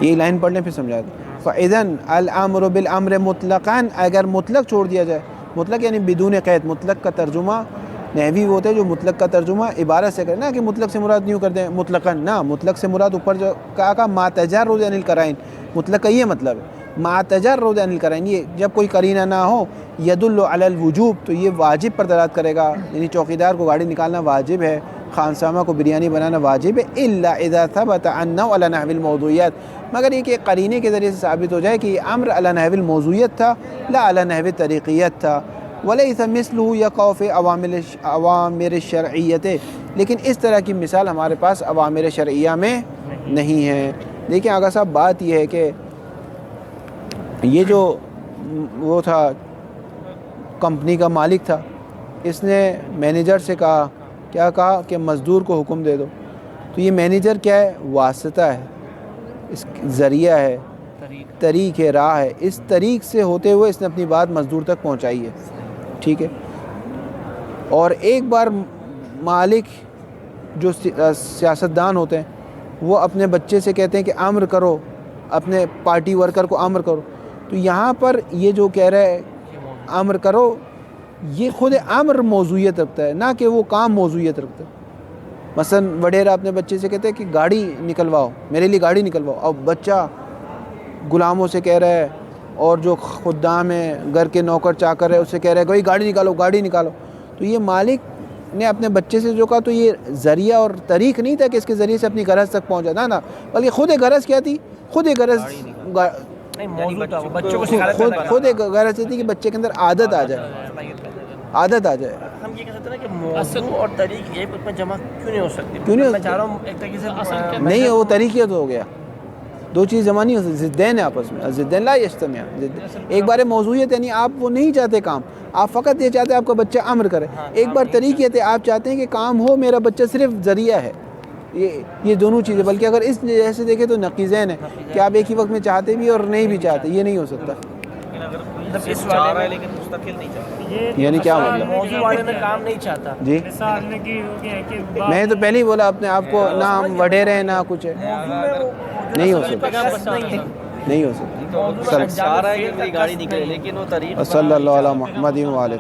یہ لائن پڑھنے پہ سمجھا دیں. فَإِذَنْ الْأَمْرُ بِالْأَمْرِ مُطْلَقًا، اگر مطلق چھوڑ دیا جائے، مطلق یعنی بدون قید. مطلق کا ترجمہ نحوی ہوتے ہیں جو مطلق کا ترجمہ عبارت سے کریں نا، کہ مطلق سے مراد نہیں کر دیں مطلقاً، نہ مطلق سے مراد اوپر جو کہا ما تجرد عن القرائن، مطلق کا یہ مطلب ہے ما تجرد عن القرائن. یہ جب کوئی قرینہ نہ ہو یدل علی الوجوب، تو یہ واجب پر دلالت کرے گا. یعنی چوکیدار کو گاڑی نکالنا واجب ہے، خانسامہ کو بریانی بنانا واجب ہے. الا اذا ثبت انه علی نحو الموضوعیت، مگر یہ کہ قرینے کے ذریعے سے ثابت ہو جائے کہ یہ امر علی نحو الموضوعیت تھا لا علی نحو طریقیت تھا. ولیس مثلہ یقع فی اوامر الشرعیت، لیکن اس طرح کی مثال ہمارے پاس اوامر شرعیہ میں نہیں ہے. دیکھیں آقا صاحب، بات یہ ہے کہ یہ جو وہ تھا کمپنی کا مالک تھا، اس نے مینیجر سے کہا، کیا کہا کہ مزدور کو حکم دے دو. تو یہ مینیجر کیا ہے؟ واسطہ ہے، اس ذریعہ ہے، طریق ہے، راہ ہے. اس طریق سے ہوتے ہوئے اس نے اپنی بات مزدور تک پہنچائی ہے. ٹھیک ہے. اور ایک بار مالک جو سیاستدان ہوتے ہیں وہ اپنے بچے سے کہتے ہیں کہ امر کرو، اپنے پارٹی ورکر کو امر کرو. تو یہاں پر یہ جو کہہ رہا ہے امر کرو، یہ خود امر موضوعیت رکھتا ہے، نہ کہ وہ کام موضوعیت رکھتا ہے. مثلا وڈیرا اپنے بچے سے کہتے ہیں کہ گاڑی نکلواؤ، میرے لیے گاڑی نکلواؤ. اب بچہ غلاموں سے کہہ رہا ہے، اور جو خدام ہے، گھر کے نوکر چاکر ہے، اس سے کہہ رہا ہے بھائی گاڑی نکالو گاڑی نکالو. تو یہ مالک نے اپنے بچے سے جو کہا تو یہ ذریعہ اور طریق نہیں تھا کہ اس کے ذریعے سے اپنی غرض تک پہنچا تھا نا، بلکہ خود ایک غرض کیا تھی؟ خود ایک غرض خود ایک غرض تھی کہ بچے کے اندر عادت آ جائے، عادت آ جائے. ہم یہ کہہ سکتے ہیں نا کہ موضوع اور طریق ایک میں جمع کیوں نہیں ہو سکتی؟ کیوں نہیں میں چاہ رہا ہوں ایک طریقے سے اصل نہیں، وہ طریقیت ہو گیا. دو چیز جمع نہیں ہو سکتی، ضدین ہے آپس میں. ضدین لا یجتمع. ایک بار موضوعیت یعنی آپ وہ نہیں چاہتے کام، آپ فقط یہ چاہتے ہیں آپ کا بچہ امر کرے. ایک بار طریقیت ہے، آپ چاہتے ہیں کہ کام ہو، میرا بچہ صرف ذریعہ ہے. یہ دونوں چیزیں، بلکہ اگر اس جیسے دیکھیں تو نقیضین ہے کہ آپ ایک ہی وقت میں چاہتے بھی اور نہیں بھی چاہتے. یہ نہیں ہو سکتا. اس والے لیکن مستقل نہیں چاہتا، یعنی کیا مطلب؟ موضوع والے میں کام نہیں چاہتا. جی میں تو پہلے ہی بولا اپنے آپ کو، نہ ہم وڈیرے ہیں نہ کچھ ہے. نہیں ہو سکتا، نہیں ہو سکتا. چاہ رہا ہے کہ میری گاڑی نکلے لیکن وہ طریق صلی اللہ علیہ محمد و آلہ.